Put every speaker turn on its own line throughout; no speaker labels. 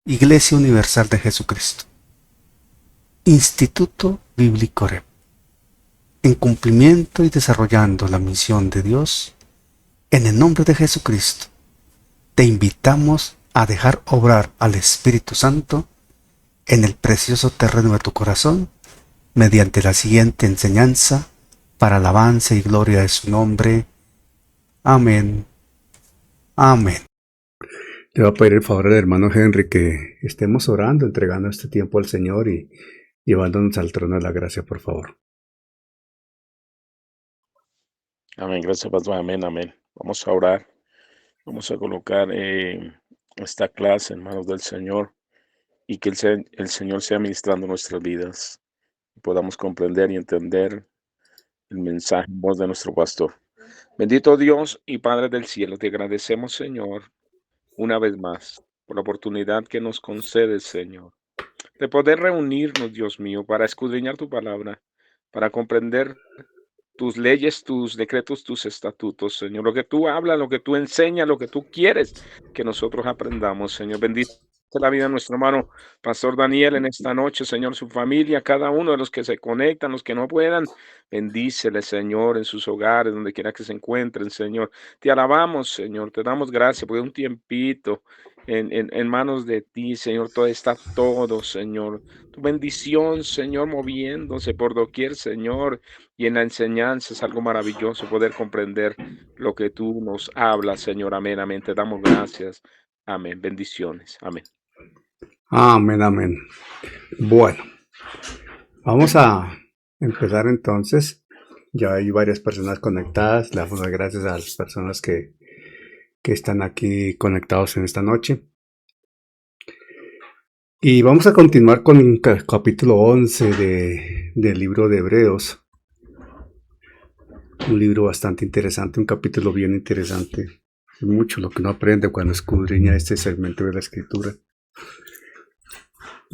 Iglesia Universal de Jesucristo. Instituto Bíblico REP. En cumplimiento y desarrollando la misión de Dios, en el nombre de Jesucristo, te invitamos a dejar obrar al Espíritu Santo en el precioso terreno de tu corazón mediante la siguiente enseñanza para alabanza y gloria de su nombre. Amén. Amén. Le voy a pedir el favor al hermano Henry que estemos orando, entregando este tiempo al Señor y llevándonos al trono de la gracia, por favor.
Amén, gracias, Pastor. Amén, amén. Vamos a orar. Vamos a colocar esta clase en manos del Señor y que el Señor sea ministrando nuestras vidas y podamos comprender y entender el mensaje en voz de nuestro pastor. Bendito Dios y Padre del cielo, te agradecemos, Señor, una vez más por la oportunidad que nos concedes, Señor, de poder reunirnos, Dios mío, para escudriñar tu palabra, para comprender tus leyes, tus decretos, tus estatutos, Señor. Lo que tú hablas, lo que tú enseñas, lo que tú quieres que nosotros aprendamos, Señor. Bendice la vida de nuestro hermano Pastor Daniel en esta noche, Señor, su familia, cada uno de los que se conectan, los que no puedan. Bendícele, Señor, en sus hogares, donde quiera que se encuentren, Señor. Te alabamos, Señor. Te damos gracias por un tiempito en manos de ti, Señor. Todo está todo, Señor. Tu bendición, Señor, moviéndose por doquier, Señor. Y en la enseñanza es algo maravilloso poder comprender lo que tú nos hablas, Señor. Amén, amén. Te damos gracias. Amén. Bendiciones. Amén.
Amén, amén. Bueno, vamos a empezar entonces. Ya hay varias personas conectadas. Le damos las gracias a las personas que están aquí conectados en esta noche. Y vamos a continuar con el capítulo 11 del libro de Hebreos. Un libro bastante interesante, un capítulo bien interesante. Es mucho lo que uno aprende cuando escudriña este segmento de la escritura.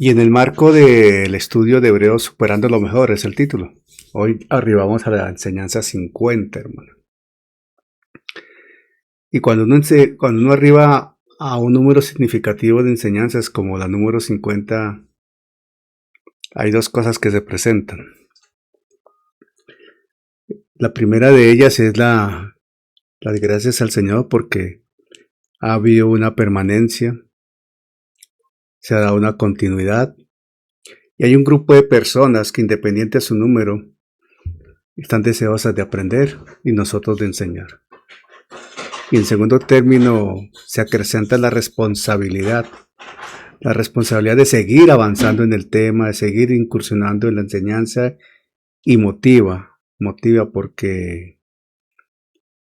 Y en el marco del estudio de Hebreos, Superando lo Mejor, es el título. Hoy arribamos a la enseñanza 50, hermano. Y cuando uno arriba a un número significativo de enseñanzas como la número 50, hay dos cosas que se presentan. La primera de ellas es las gracias al Señor porque ha habido una permanencia, se ha dado una continuidad y hay un grupo de personas que, independiente de su número, están deseosas de aprender y nosotros de enseñar. Y en segundo término, se acrecenta la responsabilidad de seguir avanzando en el tema, de seguir incursionando en la enseñanza y motiva porque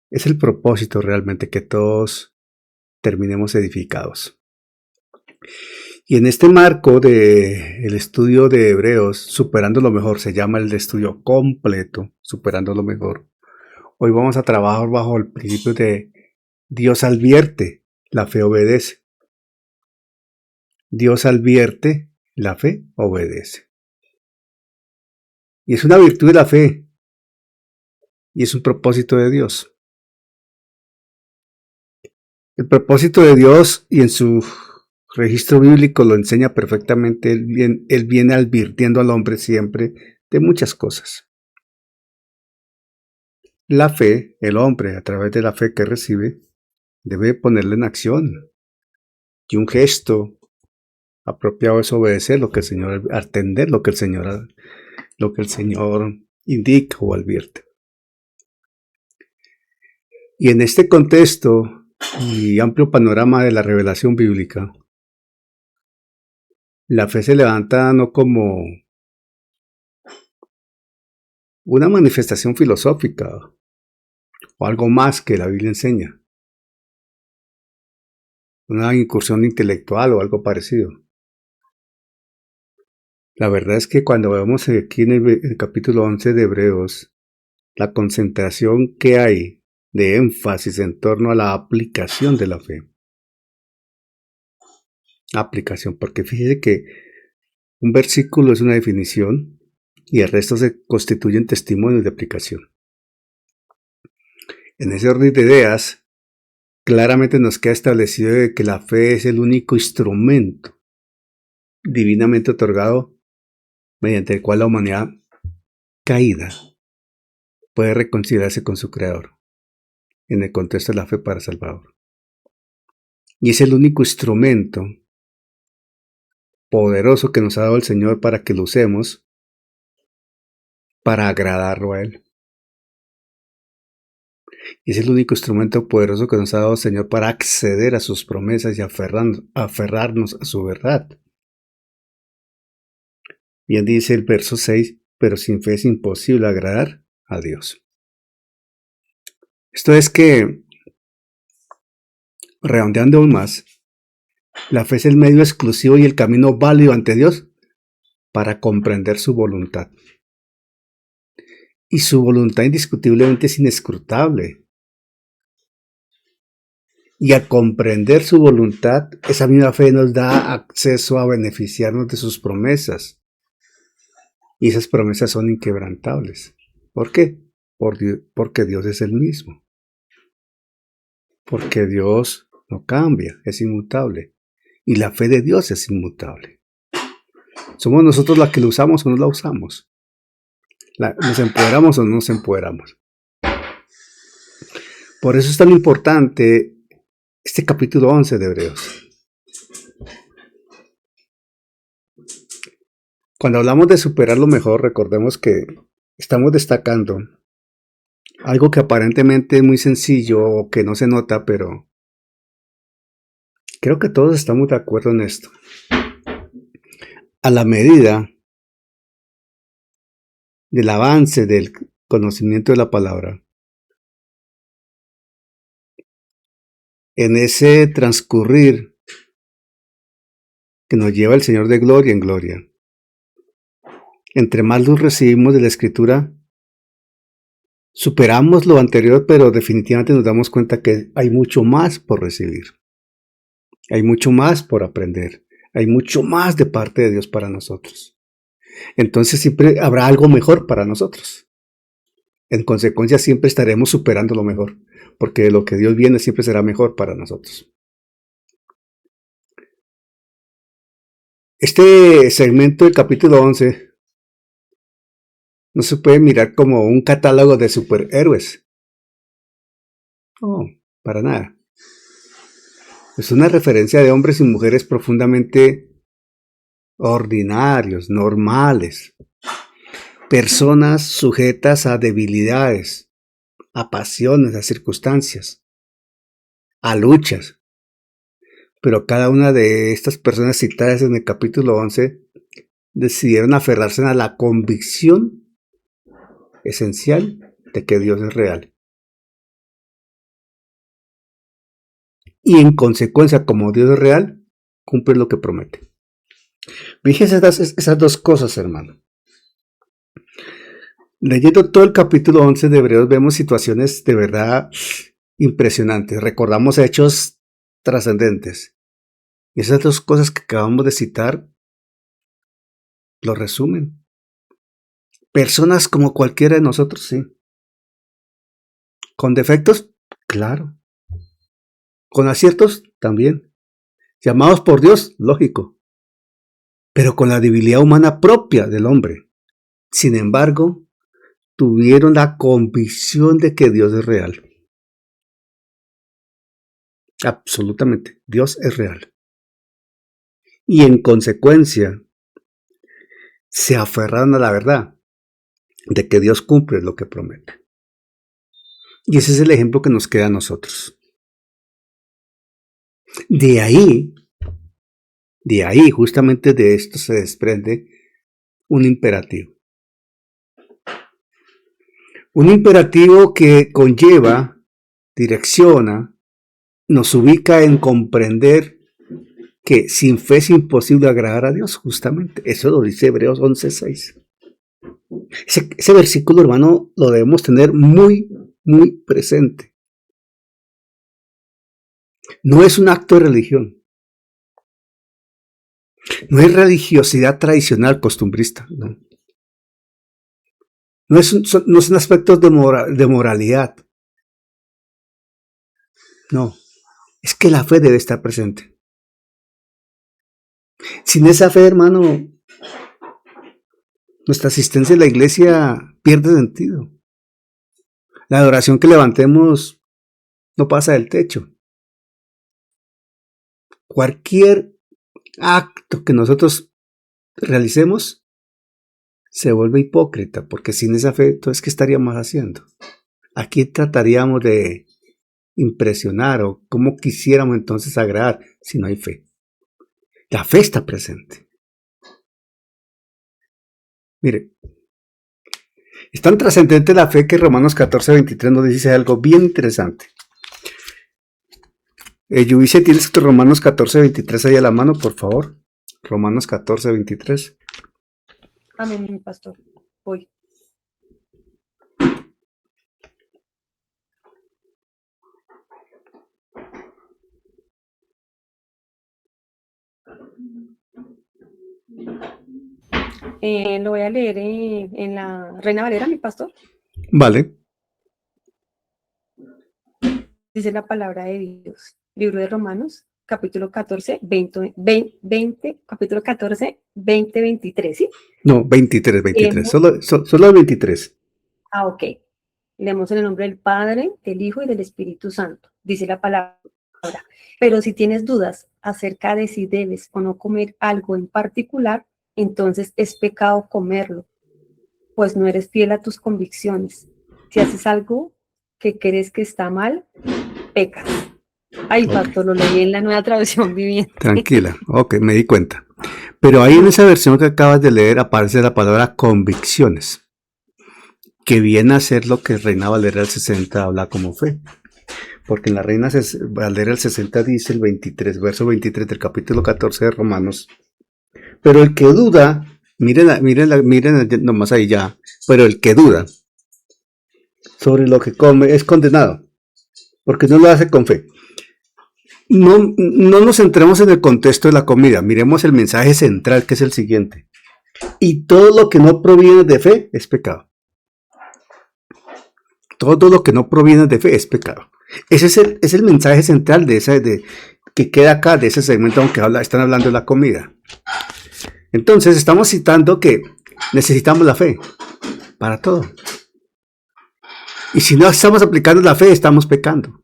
es el propósito realmente que todos terminemos edificados. Y en este marco del estudio de Hebreos, Superando lo Mejor, se llama el estudio completo, Superando lo Mejor. Hoy vamos a trabajar bajo el principio de Dios advierte, la fe obedece. Dios advierte, la fe obedece. Y es una virtud de la fe. Y es un propósito de Dios. El propósito de Dios, y en su registro bíblico lo enseña perfectamente, él viene advirtiendo al hombre siempre de muchas cosas. La fe, el hombre, a través de la fe que recibe, debe ponerla en acción. Y un gesto apropiado es obedecer lo que el Señor, atender lo que el Señor indica o advierte. Y en este contexto y amplio panorama de la revelación bíblica, la fe se levanta no como una manifestación filosófica o algo más que la Biblia enseña, una incursión intelectual o algo parecido. La verdad es que cuando vemos aquí en el capítulo 11 de Hebreos, la concentración que hay de énfasis en torno a la aplicación de la fe. Aplicación, porque fíjese que un versículo es una definición y el resto se constituyen testimonios de aplicación. En ese orden de ideas, claramente nos queda establecido de que la fe es el único instrumento divinamente otorgado mediante el cual la humanidad caída puede reconciliarse con su Creador en el contexto de la fe para Salvador. Y es el único instrumento poderoso que nos ha dado el Señor para que lo usemos para agradarlo a Él. Y es el único instrumento poderoso que nos ha dado el Señor para acceder a sus promesas y aferrarnos a su verdad. Bien dice el verso 6, pero sin fe es imposible agradar a Dios. Esto es que, redondeando aún más, la fe es el medio exclusivo y el camino válido ante Dios para comprender su voluntad. Y su voluntad indiscutiblemente es inescrutable. Y al comprender su voluntad, esa misma fe nos da acceso a beneficiarnos de sus promesas. Y esas promesas son inquebrantables. ¿Por qué? Porque Dios es el mismo. Porque Dios no cambia, es inmutable. Y la fe de Dios es inmutable. Somos nosotros las que la usamos o no la usamos. ¿Nos empoderamos o no nos empoderamos? Por eso es tan importante este capítulo 11 de Hebreos. Cuando hablamos de superar lo mejor, recordemos que estamos destacando algo que aparentemente es muy sencillo o que no se nota, pero creo que todos estamos de acuerdo en esto. A la medida del avance del conocimiento de la palabra, en ese transcurrir que nos lleva el Señor de gloria en gloria, entre más luz recibimos de la Escritura, superamos lo anterior, pero definitivamente nos damos cuenta que hay mucho más por recibir. Hay mucho más por aprender. Hay mucho más de parte de Dios para nosotros. Entonces siempre habrá algo mejor para nosotros. En consecuencia siempre estaremos superando lo mejor, porque de lo que Dios viene siempre será mejor para nosotros. Este segmento del capítulo 11 no se puede mirar como un catálogo de superhéroes. No, para nada. Es una referencia de hombres y mujeres profundamente ordinarios, normales. Personas sujetas a debilidades, a pasiones, a circunstancias, a luchas. Pero cada una de estas personas citadas en el capítulo 11 decidieron aferrarse a la convicción esencial de que Dios es real. Y en consecuencia, como Dios es real, cumple lo que promete. Fíjense esas dos cosas, hermano. Leyendo todo el capítulo 11 de Hebreos vemos situaciones de verdad impresionantes. Recordamos hechos trascendentes. Y esas dos cosas que acabamos de citar lo resumen. Personas como cualquiera de nosotros, sí. ¿Con defectos? Claro. ¿Con aciertos? También. Llamados por Dios, lógico. Pero con la debilidad humana propia del hombre. Sin embargo, tuvieron la convicción de que Dios es real. Absolutamente, Dios es real. Y en consecuencia, se aferraron a la verdad de que Dios cumple lo que promete. Y ese es el ejemplo que nos queda a nosotros. De ahí, justamente de esto se desprende un imperativo. Un imperativo que conlleva, direcciona, nos ubica en comprender que sin fe es imposible agradar a Dios, justamente. Eso lo dice Hebreos 11:6. Ese versículo, hermano, lo debemos tener muy, muy presente. No es un acto de religión. No es religiosidad tradicional costumbrista. No. No son aspectos de moralidad. No. Es que la fe debe estar presente. Sin esa fe, hermano, nuestra asistencia a la iglesia pierde sentido. La adoración que levantemos no pasa del techo. Cualquier acto que nosotros realicemos se vuelve hipócrita, porque sin esa fe, entonces, ¿qué estaríamos haciendo? Aquí trataríamos de impresionar o cómo quisiéramos entonces agradar si no hay fe. La fe está presente. Mire, es tan trascendente la fe que Romanos 14:23 nos dice algo bien interesante. Yuvice, ¿tienes Romanos 14:23 ahí a la mano, por favor? Romanos 14:23.
Amén, pastor. Voy. Lo voy a leer en la Reina Valera, mi pastor.
Vale.
Dice la palabra de Dios. Libro de Romanos, capítulo 14, 20, capítulo 14, 20, 23, ¿sí?
No, 23. Solo 23.
Ah, ok. Leemos en el nombre del Padre, del Hijo y del Espíritu Santo. Dice la palabra. Pero si tienes dudas acerca de si debes o no comer algo en particular, entonces es pecado comerlo, pues no eres fiel a tus convicciones. Si haces algo que crees que está mal, pecas. Ay, pastor, lo leí en la Nueva Traducción Viviente.
Tranquila, ok, me di cuenta. Pero ahí en esa versión que acabas de leer aparece la palabra convicciones, que viene a ser lo que Reina Valera del 60 habla como fe. Porque en la Reina Valera del 60 dice el 23, verso 23 del capítulo 14 de Romanos. Pero el que duda, miren nomás ahí ya, pero el que duda sobre lo que come es condenado, porque no lo hace con fe. No nos centremos en el contexto de la comida, miremos el mensaje central, que es el siguiente. Y todo lo que no proviene de fe es pecado. Todo lo que no proviene de fe es pecado. Ese es el mensaje central que queda acá, de ese segmento, aunque están hablando de la comida. Entonces, estamos citando que necesitamos la fe para todo. Y si no estamos aplicando la fe, estamos pecando.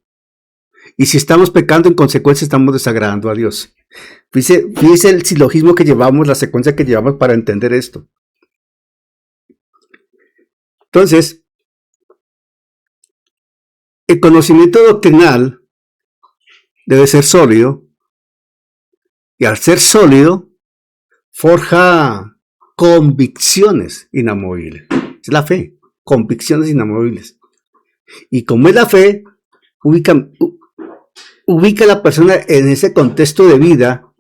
Y si estamos pecando, en consecuencia, estamos desagradando a Dios. Fíjese el silogismo que llevamos, la secuencia que llevamos para entender esto. Entonces, el conocimiento doctrinal debe ser sólido. Y al ser sólido, forja convicciones inamovibles. Es la fe, convicciones inamovibles. Y como es la fe, ubica a la persona en ese contexto de vida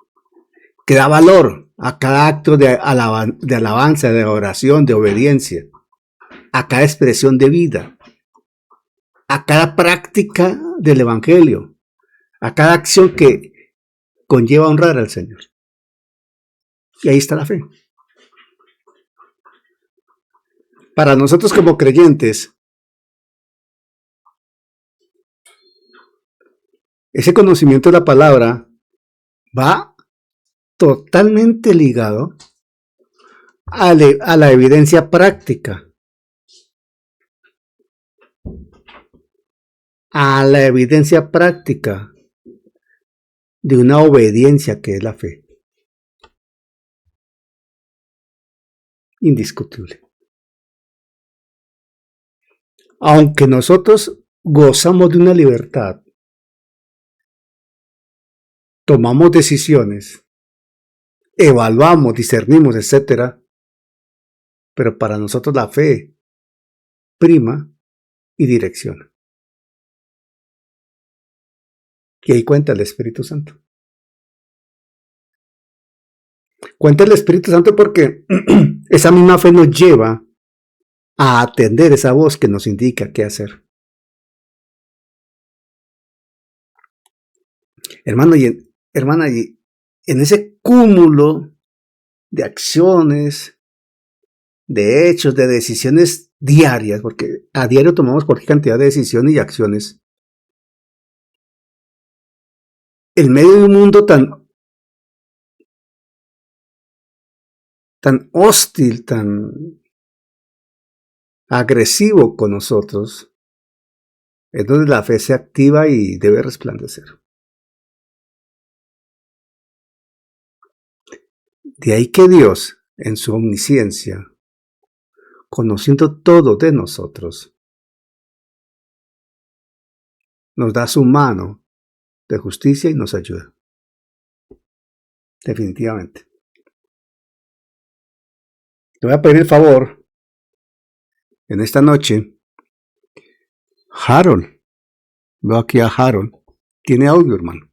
que da valor a cada acto de alabanza, de oración, de obediencia, a cada expresión de vida, a cada práctica del Evangelio, a cada acción que conlleva honrar al Señor. Y ahí está la fe. Para nosotros como creyentes, ese conocimiento de la palabra va totalmente ligado a la evidencia práctica. A la evidencia práctica de una obediencia que es la fe. Indiscutible. Aunque nosotros gozamos de una libertad, tomamos decisiones, evaluamos, discernimos, etc. Pero para nosotros la fe prima y direcciona. Y ahí cuenta el Espíritu Santo. Cuenta el Espíritu Santo porque esa misma fe nos lleva a atender esa voz que nos indica qué hacer. Hermano y hermana, y en ese cúmulo de acciones, de hechos, de decisiones diarias, porque a diario tomamos cualquier cantidad de decisiones y acciones, en medio de un mundo tan tan hostil, tan agresivo con nosotros, es donde la fe se activa y debe resplandecer. De ahí que Dios, en su omnisciencia, conociendo todo de nosotros, nos da su mano de justicia y nos ayuda. Definitivamente. Te voy a pedir el favor, en esta noche, Harold, veo aquí a Harold, tiene audio, hermano.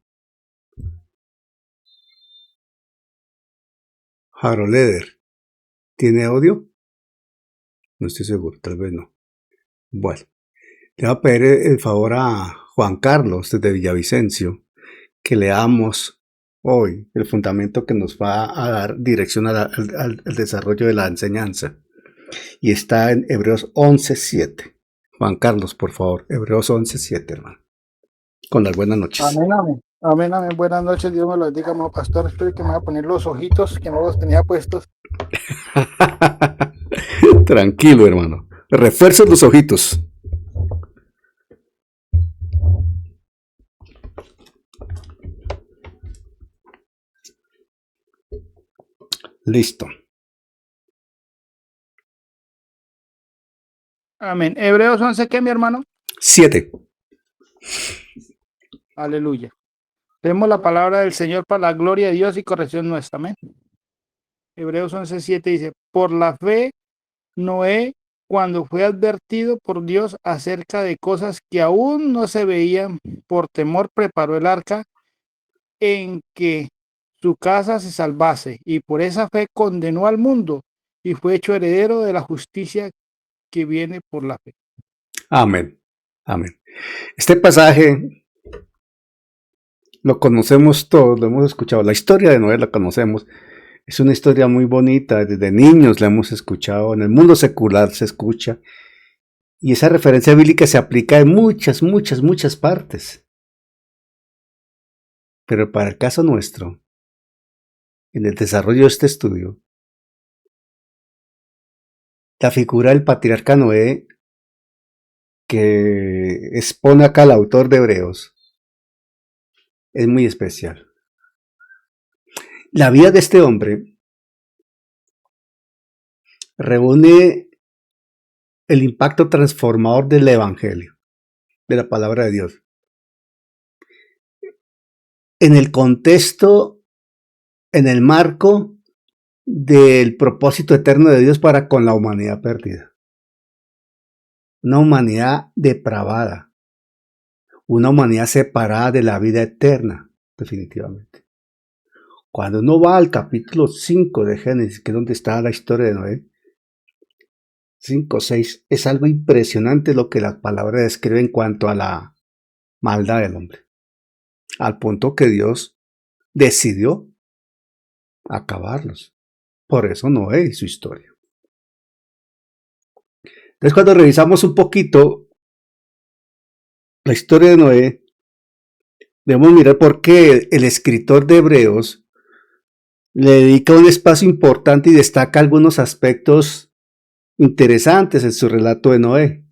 Harold Eder, ¿tiene audio? No estoy seguro, tal vez no. Bueno, le voy a pedir el favor a Juan Carlos desde Villavicencio que leamos hoy el fundamento que nos va a dar dirección al desarrollo de la enseñanza. Y está en Hebreos 11:7. Juan Carlos, por favor, Hebreos 11:7, hermano. Con las buenas noches.
Amén, amén. Amén, amén. Buenas noches. Dios me lo bendiga, amado pastor. Espero que me vaya a poner los ojitos que no los tenía puestos.
Tranquilo, hermano. Refuerza los ojitos. Listo.
Amén. Hebreos 11, ¿qué, mi hermano?
7.
Aleluya. Leemos la palabra del Señor para la gloria de Dios y corrección nuestra. Amén. Hebreos 11:7 dice, por la fe, Noé, cuando fue advertido por Dios acerca de cosas que aún no se veían, por temor preparó el arca en que su casa se salvase, y por esa fe condenó al mundo y fue hecho heredero de la justicia que viene por la fe.
Amén. Amén. Este pasaje lo conocemos todos, lo hemos escuchado. La historia de Noé la conocemos. Es una historia muy bonita. Desde niños la hemos escuchado. En el mundo secular se escucha. Y esa referencia bíblica se aplica en muchas, muchas, muchas partes. Pero para el caso nuestro, en el desarrollo de este estudio, la figura del patriarca Noé, que expone acá el autor de Hebreos, es muy especial. La vida de este hombre reúne el impacto transformador del Evangelio, de la palabra de Dios, en el contexto, en el marco del propósito eterno de Dios para con la humanidad perdida. Una humanidad depravada, una humanidad separada de la vida eterna, definitivamente. Cuando uno va al capítulo 5 de Génesis, que es donde está la historia de Noé, 5, 6, es algo impresionante lo que la palabra describe en cuanto a la maldad del hombre. Al punto que Dios decidió acabarlos. Por eso Noé y su historia. Entonces, cuando revisamos un poquito la historia de Noé, debemos mirar por qué el escritor de Hebreos le dedica un espacio importante y destaca algunos aspectos interesantes en su relato de Noé.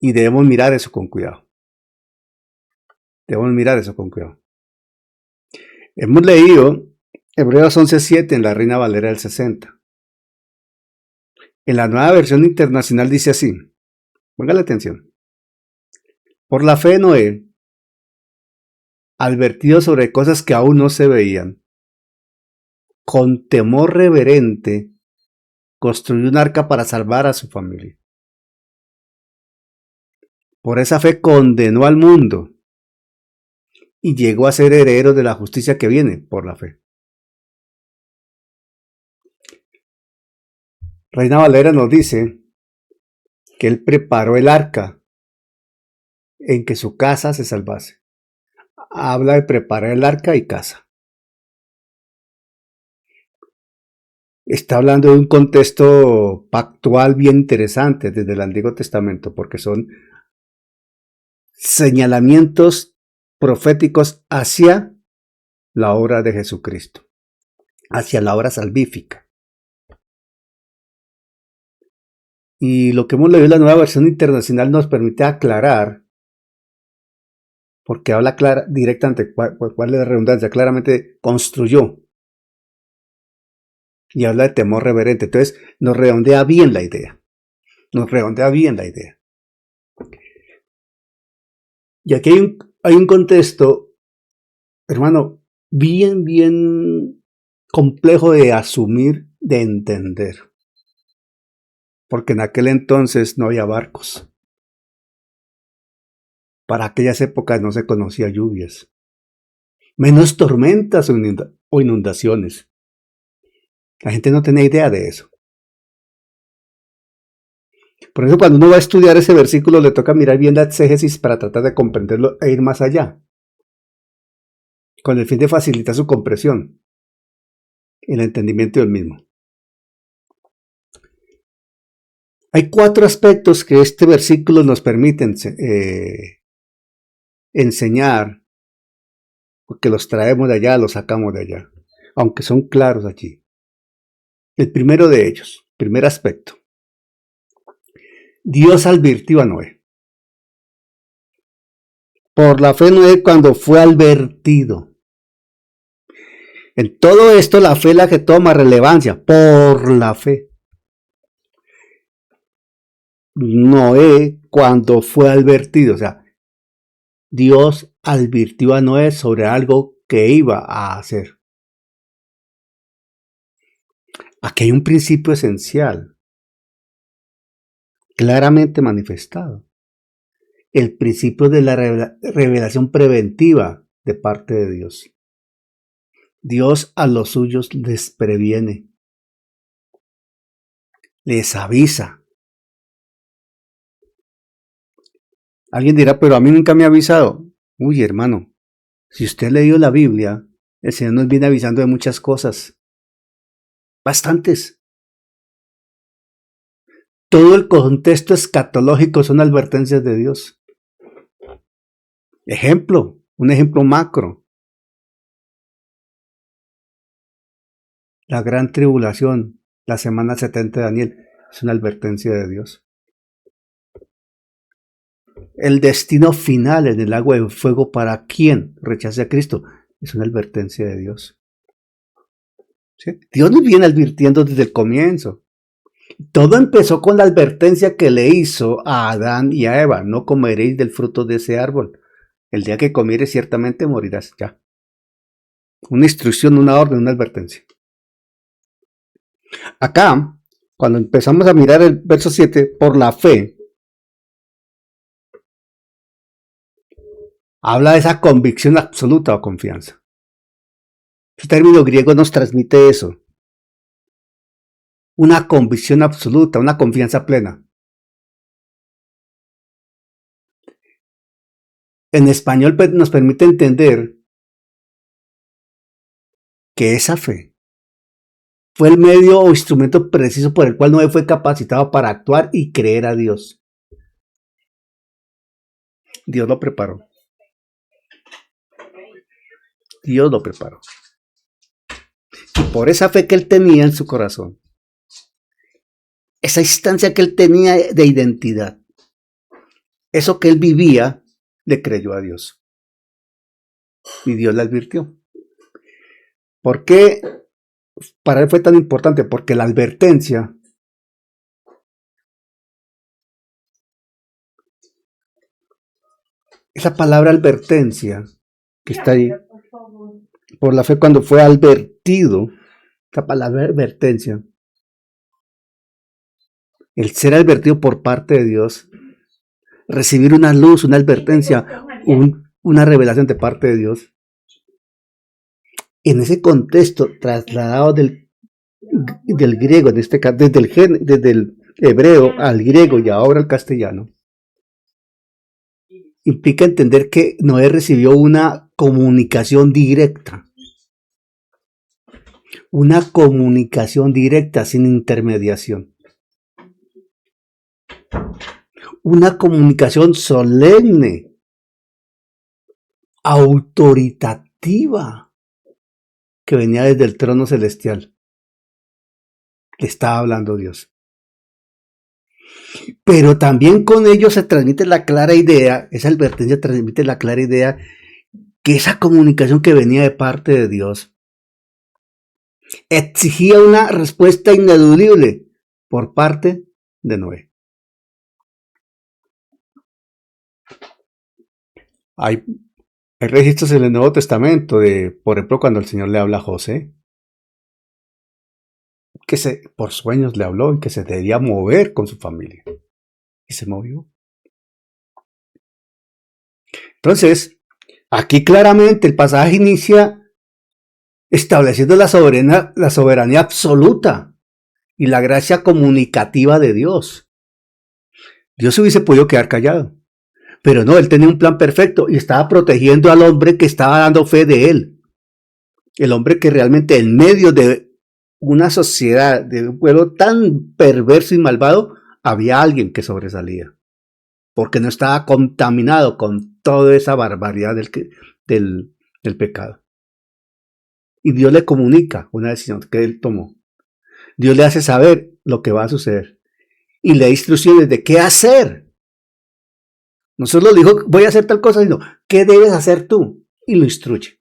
Y debemos mirar eso con cuidado. Debemos mirar eso con cuidado. Hemos leído Hebreos 11:7 en la Reina Valera del 60. En la Nueva Versión Internacional dice así. Póngale atención. Por la fe de Noé, advertido sobre cosas que aún no se veían, con temor reverente, construyó un arca para salvar a su familia. Por esa fe condenó al mundo y llegó a ser heredero de la justicia que viene por la fe. Reina Valera nos dice que él preparó el arca en que su casa se salvase. Habla de preparar el arca y casa. Está hablando de un contexto pactual bien interesante desde el Antiguo Testamento, porque son señalamientos proféticos hacia la obra de Jesucristo. hacia la obra salvífica. Y lo que hemos leído en la nueva versión internacional nos permite aclarar, porque habla directamente, cuál es la redundancia, claramente construyó. Y habla de temor reverente. Entonces nos redondea bien la idea. Y aquí hay un contexto, hermano, bien complejo de asumir, de entender. Porque en aquel entonces no había barcos. Para aquellas épocas no se conocía lluvias. Menos tormentas o inundaciones. La gente no tenía idea de eso. Por eso cuando uno va a estudiar ese versículo le toca mirar bien la exégesis para tratar de comprenderlo e ir más allá. Con el fin de facilitar su comprensión. El entendimiento del mismo. Hay 4 aspectos que este versículo nos permite enseñar, porque los traemos de allá, los sacamos de allá, aunque son claros allí. El primero de ellos, primer aspecto. Dios advirtió a Noé. Por la fe Noé cuando fue advertido. En todo esto la fe es la que toma relevancia, por la fe. Noé cuando fue advertido, o sea, Dios advirtió a Noé sobre algo que iba a hacer. Aquí hay un principio esencial, claramente manifestado. El principio de la revelación preventiva de parte de Dios. Dios a los suyos les previene, les avisa. Alguien dirá, pero a mí nunca me ha avisado. Uy, hermano, si usted ha leído la Biblia, el Señor nos viene avisando de muchas cosas. Bastantes. Todo el contexto escatológico son advertencias de Dios. Ejemplo, un ejemplo macro. La gran tribulación, la semana 70 de Daniel, es una advertencia de Dios. El destino final en el agua de fuego para quien rechace a Cristo es una advertencia de Dios. ¿Sí? Dios nos viene advirtiendo desde el comienzo. Todo empezó con la advertencia que le hizo a Adán y a Eva: no comeréis del fruto de ese árbol. El día que comieres ciertamente morirás. Ya. Una instrucción, una orden, una advertencia. Acá, cuando empezamos a mirar el verso 7, por la fe, habla de esa convicción absoluta o confianza. El término griego nos transmite eso. Una convicción absoluta, una confianza plena. En español nos permite entender que esa fe fue el medio o instrumento preciso por el cual Noé fue capacitado para actuar y creer a Dios. Dios lo preparó. Dios lo preparó. Y por esa fe que él tenía en su corazón, esa instancia que él tenía de identidad, eso que él vivía, le creyó a Dios. Y Dios le advirtió. ¿Por qué para él fue tan importante? Porque la advertencia esa palabra advertencia que está ahí, por la fe cuando fue advertido, esa palabra advertencia, el ser advertido por parte de Dios, recibir una luz, una advertencia, una revelación de parte de Dios, en ese contexto trasladado del griego, en este caso, desde el hebreo al griego y ahora al castellano, implica entender que Noé recibió una comunicación directa. Una comunicación directa sin intermediación. Una comunicación solemne, autoritativa, que venía desde el trono celestial. Le estaba hablando Dios. Pero también con ello se transmite la clara idea, esa advertencia transmite la clara idea que esa comunicación que venía de parte de Dios exigía una respuesta ineludible por parte de Noé. Hay registros en el Nuevo Testamento de, por ejemplo, cuando el Señor le habla a José, que por sueños le habló y que se debía mover con su familia. Y se movió. Entonces, aquí claramente el pasaje inicia estableciendo la soberanía absoluta y la gracia comunicativa de Dios. Dios hubiese podido quedar callado, pero no, él tenía un plan perfecto y estaba protegiendo al hombre que estaba dando fe de él. El hombre que realmente en medio de una sociedad, de un pueblo tan perverso y malvado, había alguien que sobresalía, porque no estaba contaminado con toda esa barbaridad del pecado. Y Dios le comunica una decisión que él tomó. Dios le hace saber lo que va a suceder y le da instrucciones de qué hacer. No solo le dijo, voy a hacer tal cosa, sino, ¿qué debes hacer tú? Y lo instruye.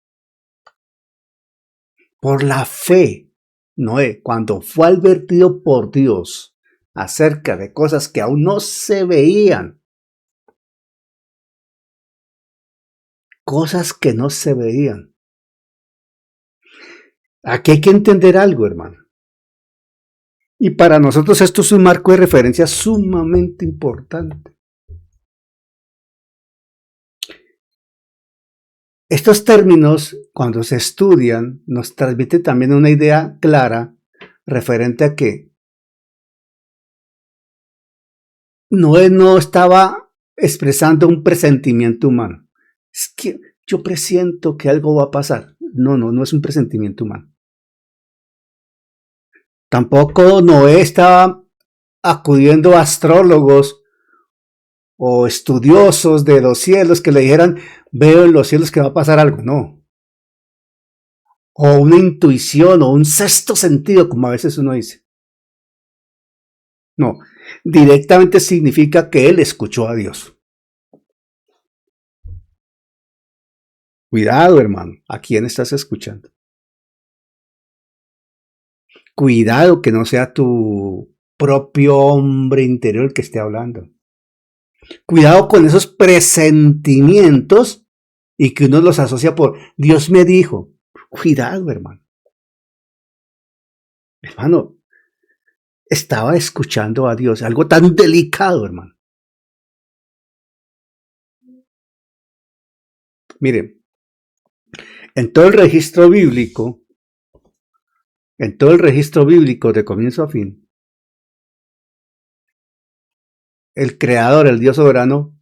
Por la fe, Noé, cuando fue advertido por Dios acerca de cosas que aún no se veían, cosas que no se veían. Aquí hay que entender algo, hermano. Y para nosotros esto es un marco de referencia sumamente importante. Estos términos, cuando se estudian, nos transmiten también una idea clara referente a que Noé no estaba expresando un presentimiento humano. Es que yo presiento que algo va a pasar. No es un presentimiento humano. Tampoco Noé estaba acudiendo a astrólogos o estudiosos de los cielos que le dijeran, veo en los cielos que va a pasar algo. No. O una intuición o un sexto sentido, como a veces uno dice. No. Directamente significa que él escuchó a Dios. Cuidado, hermano, ¿a quién estás escuchando? Cuidado que no sea tu propio hombre interior el que esté hablando. Cuidado con esos presentimientos y que uno los asocia por Dios me dijo. Cuidado, hermano. Hermano, estaba escuchando a Dios, algo tan delicado, hermano. Miren, en todo el registro bíblico de comienzo a fin, el Creador, el Dios soberano,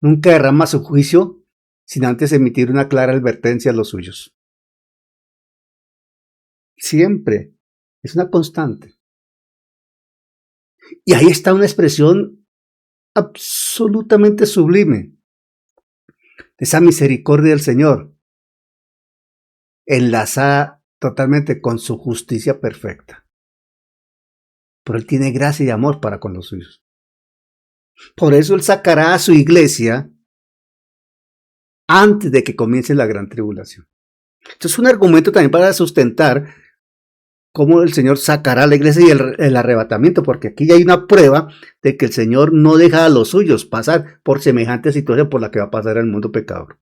nunca derrama su juicio sin antes emitir una clara advertencia a los suyos. Siempre. Es una constante. Y ahí está una expresión absolutamente sublime de esa misericordia del Señor, enlazada totalmente con su justicia perfecta. Pero Él tiene gracia y amor para con los suyos. Por eso Él sacará a su iglesia antes de que comience la gran tribulación. Esto es un argumento también para sustentar cómo el Señor sacará a la iglesia y el arrebatamiento, porque aquí ya hay una prueba de que el Señor no deja a los suyos pasar por semejante situación por la que va a pasar el mundo pecador.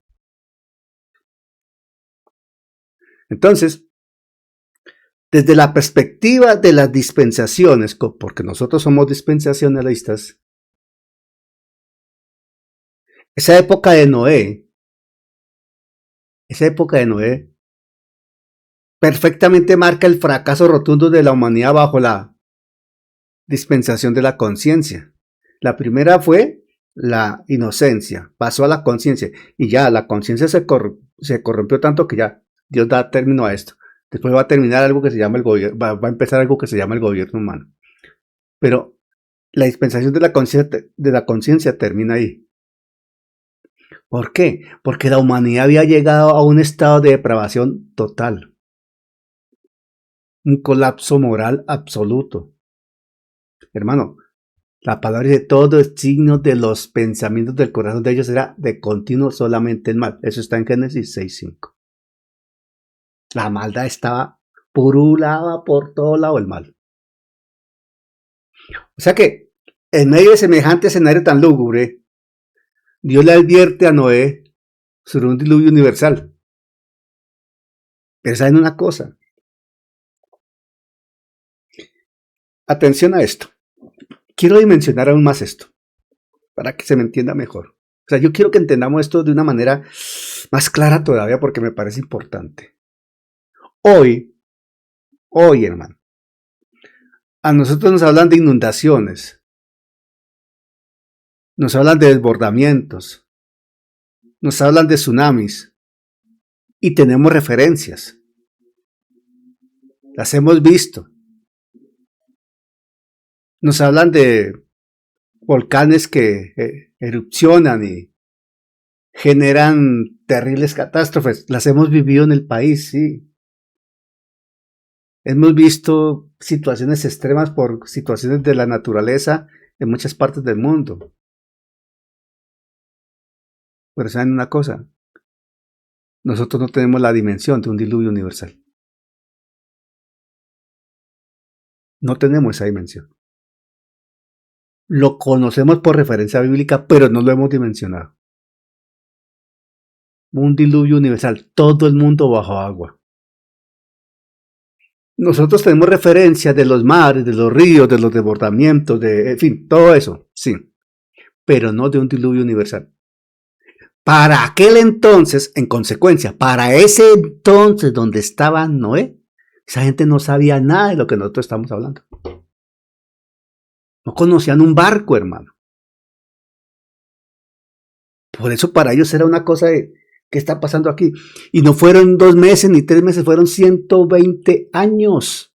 Entonces, desde la perspectiva de las dispensaciones, porque nosotros somos dispensacionalistas, esa época de Noé perfectamente marca el fracaso rotundo de la humanidad bajo la dispensación de la conciencia. La primera fue la inocencia, pasó a la conciencia y ya la conciencia se corrompió tanto que ya Dios da término a esto. Después va a terminar algo que se llama el gobierno, va a empezar algo que se llama el gobierno humano. Pero la dispensación de la conciencia termina ahí. ¿Por qué? Porque la humanidad había llegado a un estado de depravación total. un colapso moral absoluto. Hermano, la palabra de todo es signo de los pensamientos del corazón de ellos era de continuo solamente el mal. Eso está en Génesis 6:5. La maldad estaba purulada por todo lado el mal. O sea que, en medio de semejante escenario tan lúgubre, Dios le advierte a Noé sobre un diluvio universal. Pero saben una cosa. Atención a esto. Quiero dimensionar aún más esto, para que se me entienda mejor. O sea, yo quiero que entendamos esto de una manera más clara todavía porque me parece importante. Hoy, hermano, a nosotros nos hablan de inundaciones, nos hablan de desbordamientos, nos hablan de tsunamis y tenemos referencias. Las hemos visto. Nos hablan de volcanes que erupcionan y generan terribles catástrofes. Las hemos vivido en el país, sí. Hemos visto situaciones extremas por situaciones de la naturaleza en muchas partes del mundo. Pero saben una cosa, nosotros no tenemos la dimensión de un diluvio universal. No tenemos esa dimensión. Lo conocemos por referencia bíblica, pero no lo hemos dimensionado. Un diluvio universal, todo el mundo bajo agua. Nosotros tenemos referencia de los mares, de los ríos, de los desbordamientos, en fin, todo eso, sí, pero no de un diluvio universal. Para aquel entonces, en consecuencia, para ese entonces donde estaba Noé, esa gente no sabía nada de lo que nosotros estamos hablando. No conocían un barco, hermano. Por eso para ellos era una cosa de, ¿qué está pasando aquí? Y no fueron 2 meses ni 3 meses, fueron 120 años.